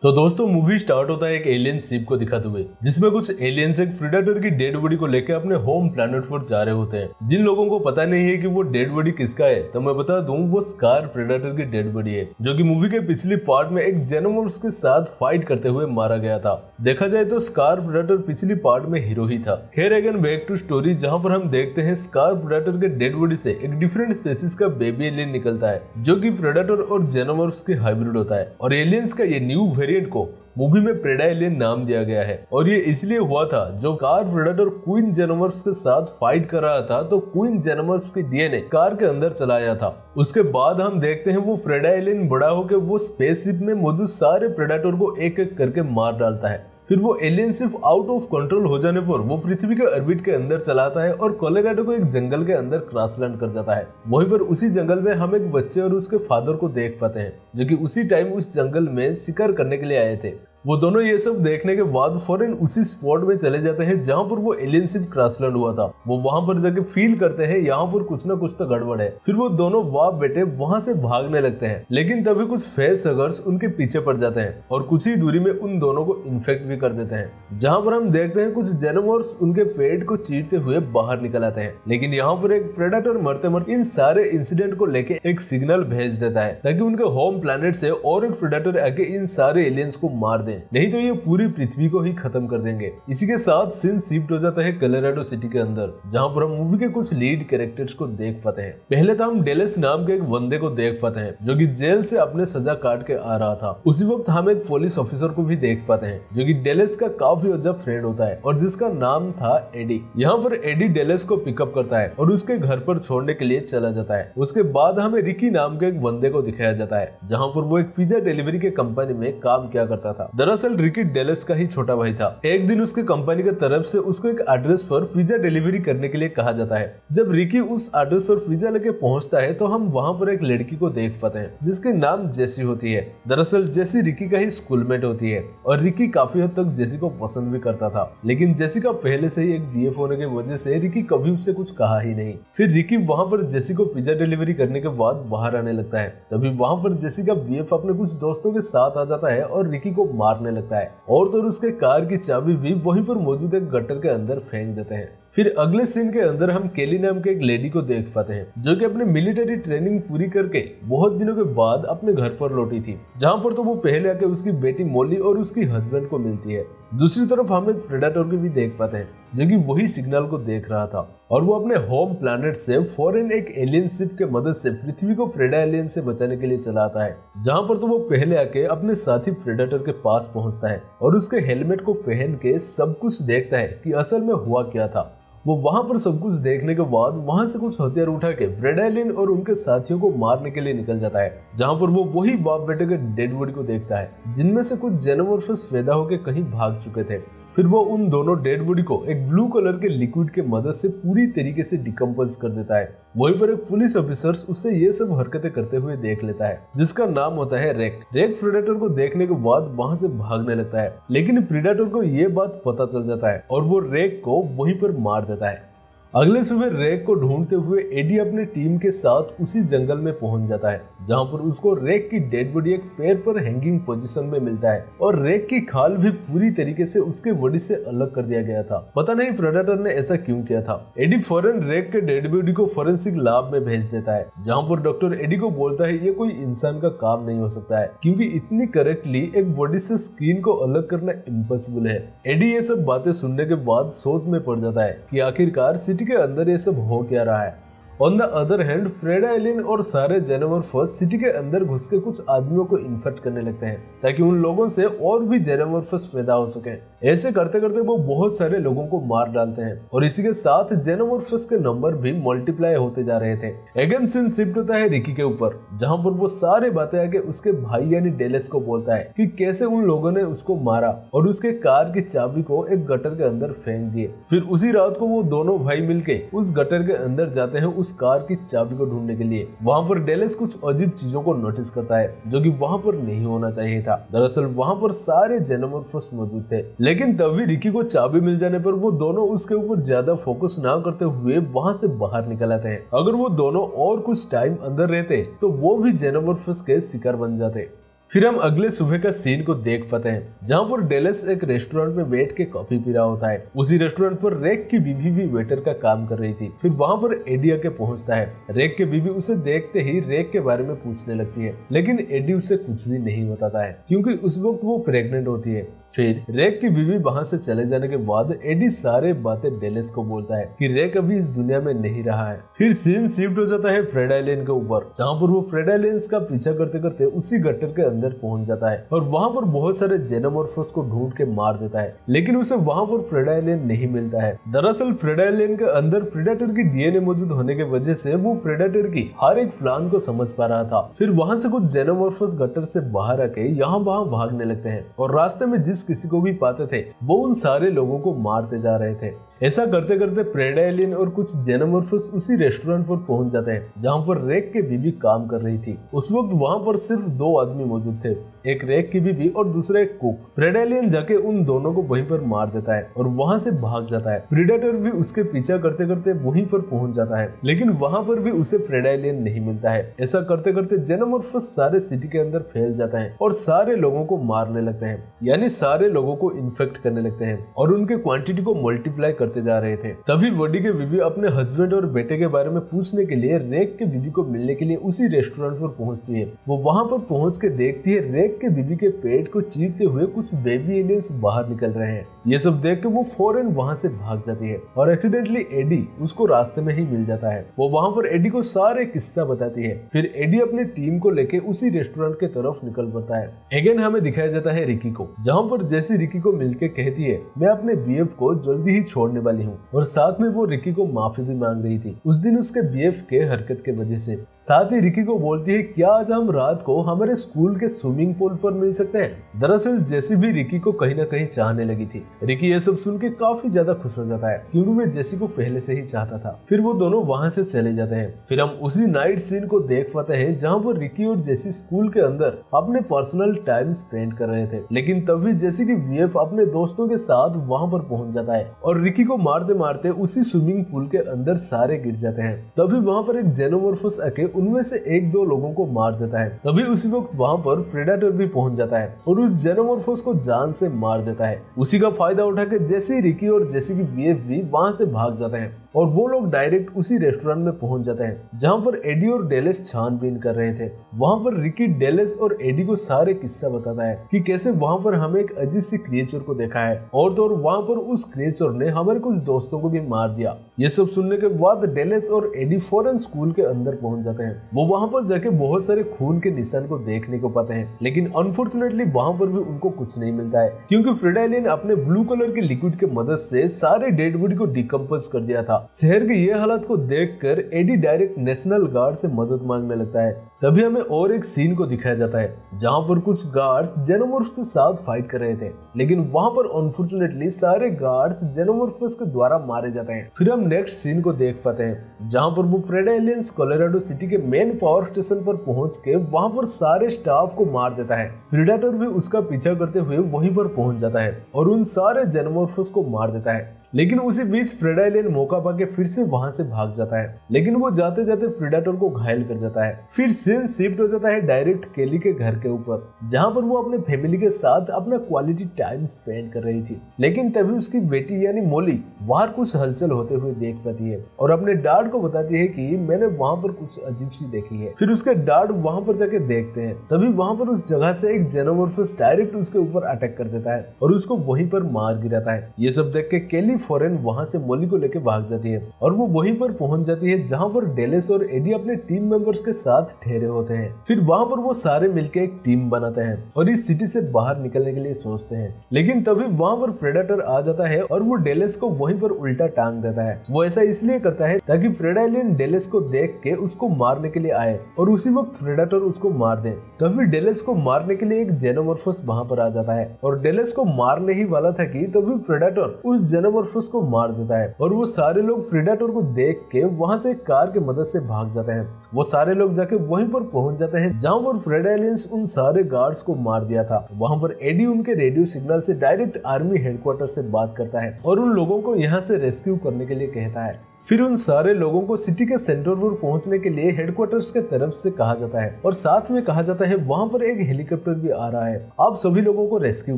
तो दोस्तों movie start होता है एक एलियन शिप को दिखाते हुए, जिसमें कुछ एलियंस एक प्रेडेटर की डेड बॉडी को लेकर अपने होम प्लैनेट पर जा रहे होते हैं। जिन लोगों को पता नहीं है कि वो डेड बॉडी किसका है, तो मैं बता दूं वो स्कार प्रेडेटर की डेड बॉडी है, जो कि मूवी के पिछले पार्ट में एक जेनोमॉर्फ्स के साथ फाइट करते हुए मारा गया था। देखा जाए तो स्कार प्रेडेटर पिछली पार्ट में हीरो ही था। खैर अगेन बैक टू स्टोरी, जहाँ पर हम देखते हैं स्कार प्रेडेटर के डेड बॉडी से एक डिफरेंट स्पेसिस का बेबी एलियन निकलता है, जो कि प्रेडेटर और जेनोमॉर्फ्स के हाइब्रिड होता है। और एलियंस का ये न्यू वेरिएंट को मूवी में प्रेडा एलियन नाम दिया गया है। और ये इसलिए हुआ था, जो कार प्रेडेटर क्वीन जेनोमॉर्फ्स के साथ फाइट कर रहा था, तो क्वीन जेनोमॉर्फ्स की डीएनए कार के अंदर चला आया था। उसके बाद हम देखते हैं वो प्रेडा एलियन बड़ा होकर वो स्पेसशिप में मौजूद सारे प्रेडेटर को एक एक करके मार डालता है। फिर वो एलियन सिर्फ आउट ऑफ कंट्रोल हो जाने पर वो पृथ्वी के ऑर्बिट के अंदर चलाता है और कोलोराडो को एक जंगल के अंदर क्रॉसलैंड कर जाता है। वहीं पर उसी जंगल में हम एक बच्चे और उसके फादर को देख पाते हैं, जो कि उसी टाइम उस जंगल में शिकार करने के लिए आए थे। वो दोनों ये सब देखने के बाद फौरन उसी स्पॉट में चले जाते हैं जहां पर वो एलियन शिप क्रॉसलैंड हुआ था। वो वहां पर जाके फील करते हैं यहाँ पर कुछ ना कुछ तो गड़बड़ है। फिर वो दोनों बाप बेटे वहां से भागने लगते हैं, लेकिन तभी कुछ फेस हगर्स उनके पीछे पड़ जाते हैं और कुछ ही दूरी में उन दोनों को इन्फेक्ट भी कर देते हैं। जहाँ पर हम देखते हैं कुछ जेनोमॉर्फ्स उनके पेट को चीरते हुए बाहर निकल आते हैं, लेकिन यहाँ पर एक प्रेडेटर मरते मरते इन सारे इंसिडेंट को लेके एक सिग्नल भेज देता है, ताकि उनके होम प्लैनेट से और एक प्रेडेटर आके इन सारे एलियंस को मार दे, नहीं तो ये पूरी पृथ्वी को ही खत्म कर देंगे। इसी के साथ सीन शिफ्ट हो जाता है कोलोराडो सिटी के अंदर, जहां पर हम मूवी के कुछ लीड कैरेक्टर्स को देख पाते हैं। पहले तो हम डेलेस नाम के एक बंदे को देख पाते हैं, जो कि जेल से अपने सजा काट के आ रहा था। उसी वक्त हम एक पुलिस ऑफिसर को भी देख पाते हैं, जो कि डेलेस का काफी अच्छा फ्रेंड होता है और जिसका नाम था एडी। यहाँ पर एडी डेलेस को पिकअप करता है और उसके घर पर छोड़ने के लिए चला जाता है। उसके बाद हमें रिकी नाम के एक बंदे को दिखाया जाता है, जहाँ पर वो एक पिज्जा डिलीवरी के कंपनी में काम किया करता था। दरअसल रिकी डेलेस का ही छोटा भाई था। एक दिन उसके कंपनी की तरफ से उसको एक एड्रेस पर पिज्जा डिलीवरी करने के लिए कहा जाता है। जब रिकी उस एड्रेस पर पिज्जा लेके पहुंचता है, तो हम वहां पर एक लड़की को देख पाते हैं, जिसके नाम जेसी होती है। दरअसल जेसी रिकी का ही स्कूलमेट होती है और रिकी काफी हद तक जेसी को पसंद भी करता था, लेकिन जेसी का पहले से ही एक बीएफ होने की वजह से रिकी कभी उससे कुछ कहा ही नहीं। फिर रिकी वहां पर जेसी को पिज्जा डिलीवरी करने के बाद बाहर आने लगता है। तभी वहां पर जेसी का बीएफ अपने कुछ दोस्तों के साथ आ जाता है और रिकी को मारने लगता है, और तो उसके कार की चाबी भी वहीं पर मौजूद एक गटर के अंदर फेंक देते हैं। फिर अगले सीन के अंदर हम केली नाम के एक लेडी को देख पाते हैं, जो कि अपने मिलिट्री ट्रेनिंग पूरी करके बहुत दिनों के बाद अपने घर पर लौटी थी, जहां पर तो वो पहले आके उसकी बेटी मोली और उसकी हस्बैंड को मिलती है। दूसरी तरफ हम एक प्रेडेटर को भी देख पाते हैं, जो कि वही सिग्नल को देख रहा था और वो अपने होम प्लैनेट से फॉरेन एक एलियन शिप के मदद से पृथ्वी को प्रेडा एलियन से बचाने के लिए चला आता है। जहां पर तो वो पहले आके अपने साथी प्रेडेटर के पास पहुंचता है और उसके हेलमेट को पहन के सब कुछ देखता है कि असल में हुआ क्या था। वो वहां पर सब कुछ देखने के बाद वहां से कुछ हथियार उठा के प्रेडा एलियन और उनके साथियों को मारने के लिए निकल जाता है, जहां पर वो वही बाप बेटे के डेड बॉडी को देखता है, जिनमें से कुछ जेनोमॉर्फ्स पैदा होकर कहीं भाग चुके थे। फिर वो उन दोनों डेड बॉडी को एक ब्लू कलर के लिक्विड के मदद से पूरी तरीके से डिकम्पोज कर देता है। वहीं पर एक पुलिस ऑफिसर उससे ये सब हरकतें करते हुए देख लेता है, जिसका नाम होता है रेक। रेक प्रेडेटर को देखने के बाद वहां से भागने लगता है, लेकिन प्रेडेटर को ये बात पता चल जाता है और वो रेक को वहीं पर मार देता है। अगले सुबह रेक को ढूंढते हुए एडी अपने टीम के साथ उसी जंगल में पहुंच जाता है, जहां पर उसको रेक की डेड बॉडी एक पेड़ पर हैंगिंग पोजीशन में मिलता है और रेक की खाल भी पूरी तरीके से उसके बॉडी से अलग कर दिया गया था। पता नहीं प्रेडेटर ने ऐसा क्यों किया था। एडी फौरन रेक के डेड बॉडी को फोरेंसिक लैब में भेज देता है, जहां पर डॉक्टर एडी को बोलता है ये कोई इंसान का काम नहीं हो सकता है, क्योंकि इतनी करेक्टली एक बॉडी से स्किन को अलग करना इम्पॉसिबल है। एडी ये सब बातें सुनने के बाद सोच में पड़ जाता है कि आखिरकार सिटी के अंदर ये सब हो क्या रहा है। On the other hand predator alien और सारे जेनोमॉर्फ्स सिटी के अंदर घुस के कुछ आदमियों को इन्फेक्ट करने लगते हैं, ताकि उन लोगों से और भी जेनोमॉर्फ्स पैदा हो सके। ऐसे करते करते वो बहुत सारे लोगों को मार डालते हैं और इसी के साथ जेनोमॉर्फ्स के नंबर भी मल्टीप्लाई होते जा रहे थे। अगेन सीन शिफ्ट होता है रिकी के ऊपर, जहां पर वो सारे बातें आके उसके भाई यानी डेलेस को बोलता है कि कैसे उन लोगों ने उसको मारा और उसके कार की चाबी को एक गटर के अंदर फेंक दिए। फिर उसी रात को वो दोनों भाई मिलके उस गटर के अंदर जाते हैं उस कार की चाबी को ढूंढने के लिए। वहां पर डेलेस कुछ अजीब चीजों को नोटिस करता है, जो कि वहां पर नहीं होना चाहिए था। दरअसल वहां पर सारे जेनोमॉर्फ्स मौजूद थे, लेकिन तभी रिकी को चाबी मिल जाने पर वो दोनों उसके ऊपर ज्यादा फोकस ना करते हुए वहां से बाहर निकल आते हैं। अगर वो दोनों और कुछ टाइम अंदर रहते तो वो भी जेनोमॉर्फ्स के शिकार बन जाते। फिर हम अगले सुबह का सीन को देख पाते हैं, जहाँ पर डेलस एक रेस्टोरेंट में बैठ के कॉफी पी रहा होता है। उसी रेस्टोरेंट पर रेक की बीवी भी वेटर का काम कर रही थी। फिर वहाँ पर एडी आके पहुँचता है। रेक की बीवी उसे देखते ही रेक के बारे में पूछने लगती है, लेकिन एडी उसे कुछ भी नहीं बताता है क्योंकि उस वक्त वो प्रेग्नेंट होती है। फिर रेक की बीवी वहां से चले जाने के बाद एडी सारे बातें डेलस को बोलता है कि रेक अभी इस दुनिया में नहीं रहा है। फिर सीन शिफ्ट हो जाता है फ्रेड आइलैंड के ऊपर, जहाँ पर वो फ्रेड आइलैंड का पीछा करते करते उसी गट्टर के अंदर पहुंच जाता है और वहां पर बहुत सारे जेनोमॉर्फस को ढूंढ के मार देता है, लेकिन उसे वहां पर फ्रेड आइलैंड नहीं मिलता है। दरअसल फ्रेड आइलैंड के अंदर प्रेडेटर की डीएनए मौजूद होने की वजह से वो प्रेडेटर की हर एक प्लान को समझ पा रहा था। फिर वहां से कुछ जेनोमॉर्फस गट्टर से बाहर आके यहाँ वहां भागने लगते हैं और रास्ते में जिस किसी को भी पाते थे वो उन सारे लोगों को मारते जा रहे थे। ऐसा करते करते प्रेड आइलैंड और कुछ जेनोमॉर्फस उसी रेस्टोरेंट पर पहुंच जाते हैं जहां पर रेक की बीवी काम कर रही थी। उस वक्त वहां पर सिर्फ 2 आदमी मौजूद थे, एक रेक की बीवी और दूसरा एक कुक। प्रेड आइलैंड जाके उन दोनों को वहीं पर मार देता है और वहां से भाग जाता है। प्रेडेटर भी उसके पीछा करते करते वहीं पर पहुंच जाता है, लेकिन वहां पर भी उसे प्रेड आइलैंड नहीं मिलता है। ऐसा करते करते जेनोमॉर्फस सारे सिटी के अंदर फैल जाता है और सारे लोगों को मारने लगते हैं, यानी सारे लोगों को इन्फेक्ट करने लगते हैं और उनके क्वांटिटी को मल्टीप्लाई करते जा रहे थे। तभी वोडी के बीवी अपने हस्बैंड और बेटे के बारे में पूछने के लिए रेक के बीवी को मिलने के लिए उसी रेस्टोरेंट पर पहुंचती है। वो वहां पर पहुंच के देखती है रेक के बीवी के पेट को चीरते हुए कुछ बेबी एलियंस बाहर निकल रहे हैं। ये सब देख के वो फौरन वहां से भाग जाती है और एक्सीडेंटली एडी उसको रास्ते में ही मिल जाता है। वो वहां पर एडी को सारे किस्सा बताती है। फिर एडी अपनी टीम को लेके उसी रेस्टोरेंट के तरफ निकल पड़ता है। अगेन हमें दिखाया जाता है रिकी को, जहाँ पर जैसी रिकी को मिलके कहती है मैं अपने बीएफ को जल्दी ही छोड़ने वाली हूँ, और साथ में वो रिकी को माफी भी मांग रही थी उस दिन उसके बीएफ के हरकत के वजह से। साथ ही रिकी को बोलती है क्या आज हम रात को हमारे स्कूल के स्विमिंग पूल पर मिल सकते हैं। दरअसल जेसी भी रिकी को कहीं ना कहीं चाहने लगी थी। रिकी ये सब सुन के काफी ज्यादा खुश हो जाता है क्योंकि वो जेसी को पहले से ही चाहता था। फिर वो दोनों वहां से चले जाते हैं। फिर हम उसी नाइट सीन को देख पाते हैं जहाँ पर रिकी और जेसी स्कूल के अंदर अपने पर्सनल टाइम स्पेंड कर रहे थे, लेकिन तभी जेसी की बीएफ अपने दोस्तों के साथ वहां पर पहुंच जाता है और रिकी को मारते मारते उसी स्विमिंग पूल के अंदर सारे गिर जाते हैं। तभी वहां पर एक जेनोमॉर्फस आके उनमें से 1-2 लोगों को मार देता है। तभी उसी वक्त वहां पर प्रेडेटर भी पहुंच जाता है और उस जेनोमॉर्फस को जान से मार देता है। उसी का फायदा उठा के जेसी, रिकी और जेसी की बीएफ भी वहां से भाग जाते हैं और वो लोग डायरेक्ट उसी रेस्टोरेंट में पहुंच जाते हैं जहां पर एडी और डेलिस छानबीन कर रहे थे। वहां पर रिकी डेलिस और एडी को सारे किस्सा बताता है कि कैसे वहां पर हमें एक अजीब सी क्रिएचर को देखा है और तो वहां पर उस क्रिएचर ने हमारे कुछ दोस्तों को भी मार दिया। ये सब सुनने के बाद डेलिस और एडी फौरन स्कूल के अंदर पहुंच जाते हैं। वो वहां पर जाके बहुत सारे खून के निशान को देखने को पाते हैं, लेकिन अनफॉर्चुनेटली वहां पर भी उनको कुछ नहीं मिलता है क्योंकि फ्रेड आइलैंड अपने ब्लू कलर के लिक्विड के मदद से सारे डेड बॉडी को डिकम्पोज कर दिया था। शहर के ये हालत को देखकर एडी डायरेक्ट नेशनल गार्ड से मदद मांगने लगता है। तभी हमें और एक सीन को दिखाया जाता है जहां पर कुछ गार्ड्स जेनोमॉर्फ्स के साथ फाइट कर रहे थे, लेकिन वहां पर अनफॉर्चुनेटली सारे गार्ड्स जेनोमॉर्फ्स के द्वारा मारे जाते हैं। फिर हम नेक्स्ट सीन को देख पाते हैं जहां पर वो फ्रेड एलियंस कोलोराडो सिटी के मेन पावर स्टेशन पर पहुंच के वहां पर सारे स्टाफ को मार देता है। प्रेडेटर भी उसका पीछा करते हुए वहीं पर पहुंच जाता है और उन सारे जेनोमॉर्फ्स को मार देता है, लेकिन उसी बीच फ्रेड आइलैंड मौका पाके फिर से वहां से भाग जाता है, लेकिन वो जाते जाते प्रेडेटर को घायल कर जाता है। फिर सीन शिफ्ट हो जाता है डायरेक्ट केली के घर के ऊपर जहां पर वो अपने फैमिली के साथ अपना क्वालिटी टाइम स्पेंड कर रही थी, लेकिन तभी उसकी बेटी यानी मोली बाहर कुछ हलचल होते हुए देख पाती है और अपने डैड को बताती है कि मैंने वहां पर कुछ अजीब सी देखी है। फिर उसके डैड वहां पर जाके देखते हैं, तभी वहां पर उस जगह से एक जेनोमॉर्फस डायरेक्ट उसके ऊपर अटैक कर देता है और उसको वहीं पर मार गिराता है। ये सब देख के केली फौरन वहां से मोली को लेकर भाग जाती है और वो वहीं पर पहुंच जाती है जहां पर डेलिस और एडी अपने टीम मेंबर्स के साथ ठहरे होते हैं। फिर वहां पर वो सारे मिलकर एक टीम बनाते हैं और इस सिटी से बाहर निकलने के लिए सोचते हैं, लेकिन तभी वहां पर प्रेडेटर आ जाता है और वो डेलिस को वहीं पर उल्टा टांग देता है। वो ऐसा इसलिए करता है ताकि फ्रेड आइलैंड डेलिस को देख के उसको मारने के लिए आए और उसी वक्त प्रेडेटर उसको मार दे। तभी डेलिस को मारने के लिए एक जेनोमॉर्फस वहां पर आ जाता है और डेलिस को मारने ही वाला था कि तभी प्रेडेटर उस जेनोमॉर्फस जेनोमॉर्फस को मार देता है और वो सारे लोग प्रेडेटर को देख के वहां से एक कार की मदद से भाग जाते हैं। वो सारे लोग जाके वहीं पर पहुंच जाते हैं जहां पर फ्रेड एलियंस उन सारे गार्ड्स को मार दिया था। वहां पर एडी उनके रेडियो सिग्नल से डायरेक्ट आर्मी हेडक्वार्टर से बात करता है और उन लोगों को यहाँ से रेस्क्यू करने के लिए कहता है। फिर उन सारे लोगों को सिटी के सेंटर पर पहुंचने के लिए हेडक्वार्टर्स के तरफ से कहा जाता है और साथ में कहा जाता है वहां पर एक हेलीकॉप्टर भी आ रहा है आप सभी लोगों को रेस्क्यू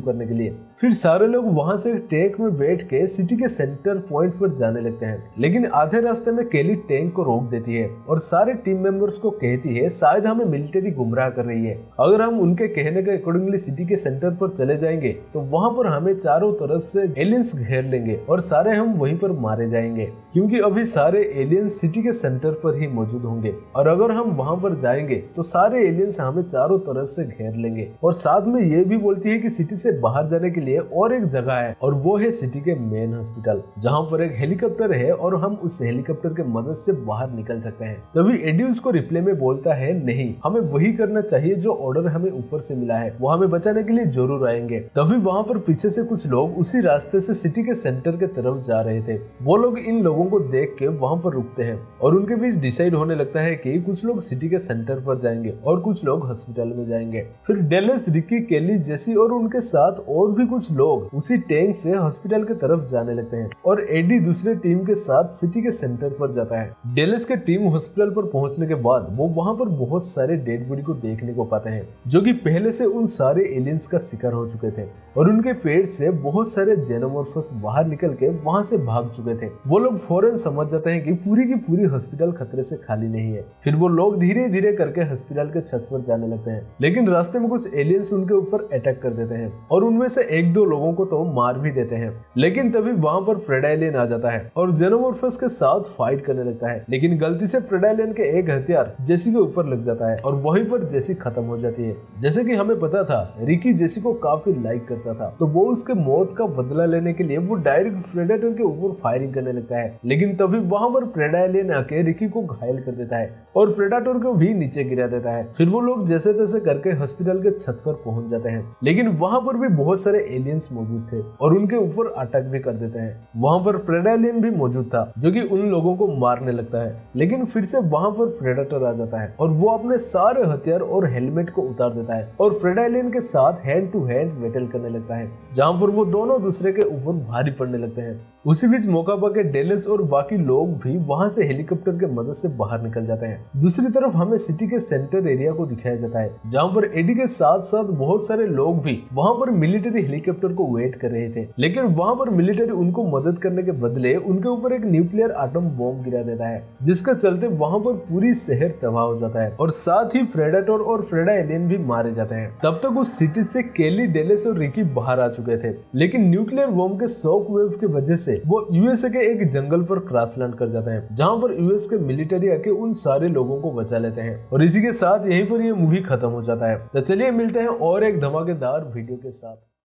करने के लिए। फिर सारे लोग वहां से टैंक में बैठ के सिटी के सेंटर पॉइंट पर जाने लगते हैं, लेकिन आधे रास्ते में केली टैंक को रोक देती है और सारे टीम मेंबर्स को कहती है शायद हमें मिलिट्री गुमराह कर रही है। अगर हम उनके कहने के अकॉर्डिंगली सिटी के सेंटर पर चले जाएंगे तो वहां पर हमें चारों तरफ से एलियंस घेर लेंगे और सारे हम वहीं पर मारे जाएंगे, क्योंकि अभी सारे एलियंस सिटी के सेंटर पर ही मौजूद होंगे और अगर हम वहां पर जाएंगे तो सारे एलियंस हमें चारों तरफ से घेर लेंगे। और साथ में ये भी बोलती है कि सिटी से बाहर जाने के लिए और एक जगह है और वो है सिटी के मेन हॉस्पिटल जहां पर एक हेलीकॉप्टर है और हम उस हेलीकॉप्टर के मदद से बाहर निकल सकते हैं। तभी एडी उसको रिप्लाई में बोलता है नहीं, हमें वही करना चाहिए जो ऑर्डर हमें ऊपर से मिला है, वो हमें बचाने के लिए जरूर आएंगे। तभी वहां पर पीछे से कुछ लोग उसी रास्ते से सिटी के सेंटर के तरफ जा रहे थे। वो लोग इन लोगों को देख के वहां पर रुकते हैं और उनके बीच डिसाइड होने लगता है कि कुछ लोग सिटी के सेंटर पर जाएंगे और कुछ लोग हॉस्पिटल में जाएंगे। फिर डेलस, रिकी, केली, जेसी और उनके साथ और भी कुछ लोग उसी टैंक से हॉस्पिटल की तरफ जाने लगते हैं और एडी दूसरे टीम के साथ सिटी के सेंटर पर जाता है। डेलस के टीम हॉस्पिटल पर पहुंचने के बाद वो वहां पर बहुत सारे डेड बॉडी को देखने को पाते हैं जो कि पहले से उन सारे एलियंस का शिकार हो चुके थे और उनके पेट से बहुत सारे जेनोमॉर्फस बाहर निकल के वहां से भाग चुके थे। वो लोग फौरन समझ जाते हैं कि पूरी की पूरी हॉस्पिटल खतरे से खाली नहीं है। फिर वो लोग धीरे धीरे करके हॉस्पिटल के छत पर जाने लगते हैं, लेकिन रास्ते में कुछ एलियंस उनके ऊपर अटैक कर देते हैं और उनमें से एक दो लोगों को तो मार भी देते हैं। लेकिन तभी वहां पर फ्रेड एलियन आ जाता है और जेनोमॉर्फस के साथ फाइट करने लगता है, लेकिन गलती से फ्रेड एलियन के एक हथियार जेसी के ऊपर लग जाता है और वहीं पर जेसी खत्म हो जाती है। जैसे कि हमें पता था रिकी जेसी को काफी लाइक करता था, तो वो उसके मौत का बदला लेने के लिए वो डायरेक्ट प्रेडेटर के ऊपर फायरिंग करने लगता है। लेकिन तभी वहां पर फ्रेड एलियन आके रिकी को घायल कर देता है और प्रेडेटर को भी नीचे गिरा देता है। फिर वो लोग जैसे तैसे करके हॉस्पिटल के छत पर पहुंच जाते हैं, लेकिन वहां पर भी बहुत सारे एलियंस मौजूद थे और उनके ऊपर अटैक भी कर देते हैं। वहां पर फ्रेड एलियन भी मौजूद था जो कि उन लोगों को मारने लगता है, लेकिन फिर से वहां पर प्रेडेटर आ जाता है और वो अपने सारे हथियार और हेलमेट को उतार देता है और फ्रेड एलियन के साथ हैंड टू हैंड बैटल करने लगता है, जहां पर वो दोनों दूसरे के ऊपर भारी पड़ने लगते हैं। उसी बीच मौका पाके डेलस और बाकी लोग भी वहां से हेलीकॉप्टर के मदद से बाहर निकल जाते हैं। दूसरी तरफ हमें सिटी के सेंटर एरिया को दिखाया जाता है जहां पर एडी के साथ साथ बहुत सारे लोग भी वहां पर मिलिट्री हेलीकॉप्टर को वेट कर रहे थे, लेकिन वहां पर मिलिट्री उनको मदद करने के बदले उनके ऊपर एक न्यूक्लियर एटम बॉम्ब गिरा देता है, जिसके चलते वहां पर पूरी शहर तबाह हो जाता है और साथ ही प्रेडेटर और फ्रेडा एलियन भी मारे जाते हैं। तब तक उस सिटी से केली, डेलस और रिकी बाहर आ चुके थे, लेकिन न्यूक्लियर बॉम्ब के शॉक वेव की वजह से वो यूएसए के एक जंगल पर क्रैश लैंड कर जाते हैं, जहां पर यूएस के मिलिट्री आके उन सारे लोगों को बचा लेते हैं और इसी के साथ यहीं पर ये मूवी खत्म हो जाता है। तो चलिए मिलते हैं और एक धमाकेदार वीडियो के साथ।